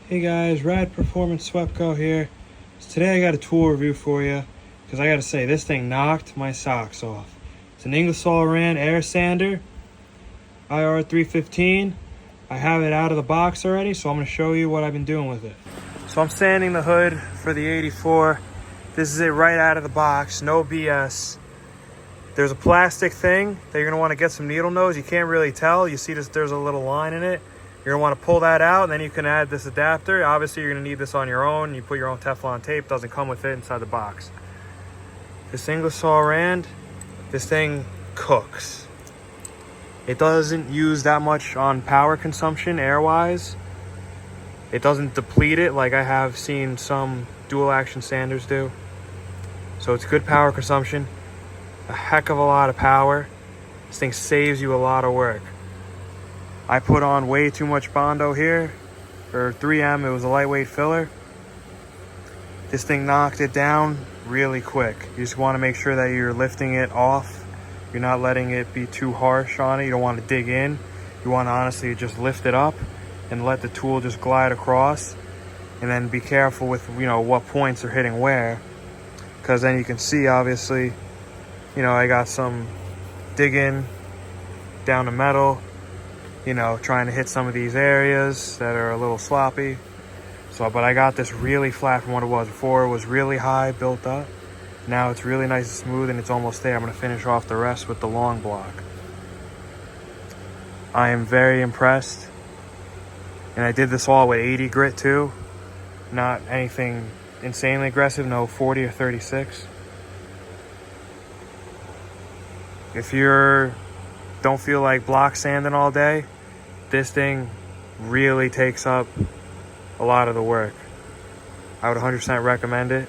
Hey guys, Rad Performance Swepco here. So today I got a tool review for you because I gotta say this thing knocked my socks off. It's an Ingersoll air sander, IR 315. I have it out of the box already, so I'm gonna show you what I've been doing with it. So I'm sanding the hood for the 84. This is it right out of the box, no BS. There's a plastic thing that you're gonna want to get some needle nose. You can't really tell. You see this, there's a little line in it. You're gonna want to pull that out, and then you can add this adapter. Obviously, you're gonna need this on your own. You put your own Teflon tape. Doesn't come with it inside the box. This Ingersoll Rand, this thing cooks. It doesn't use that much on power consumption, air-wise. It doesn't deplete it like I have seen some dual action sanders do. So it's good power consumption. A heck of a lot of power. This thing saves you a lot of work. I put on way too much Bondo here, or 3M, it was a lightweight filler. This thing knocked it down really quick. You just want to make sure that you're lifting it off. You're not letting it be too harsh on it. You don't want to dig in. You want to honestly just lift it up and let the tool just glide across. And then be careful with, what points are hitting where. Because then you can see, obviously, I got some digging down the metal. Trying to hit some of these areas that are a little sloppy. But I got this really flat from what it was before. It was really high, built up. Now it's really nice and smooth, and it's almost there. I'm gonna finish off the rest with the long block. I am very impressed. And I did this all with 80 grit too. Not anything insanely aggressive, no 40 or 36. If you don't feel like block sanding all day, this thing really takes up a lot of the work. I would 100% recommend it.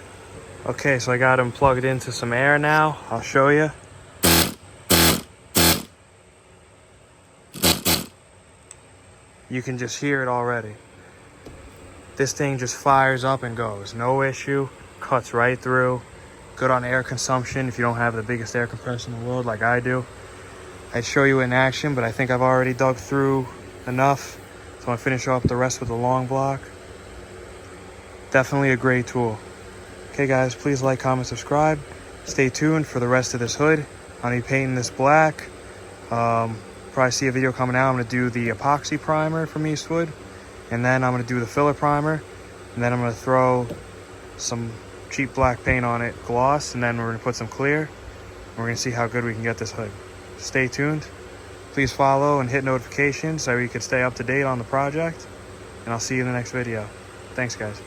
Okay, so I got them plugged into some air now. I'll show you. You can just hear it already. This thing just fires up and goes. No issue. Cuts right through. Good on air consumption if you don't have the biggest air compressor in the world like I do. I'd show you in action, but I think I've already dug through enough. So I'm gonna finish off the rest with the long block. Definitely a great tool. Okay guys, please like, comment, subscribe. Stay tuned for the rest of this hood. I'm gonna be painting this black. Probably see a video coming out. I'm gonna do the epoxy primer from Eastwood. And then I'm gonna do the filler primer. And then I'm gonna throw some cheap black paint on it, gloss, and then we're gonna put some clear. And we're gonna see how good we can get this hood. Stay tuned. Please follow and hit notifications so you can stay up to date on the project. And I'll see you in the next video. Thanks, guys.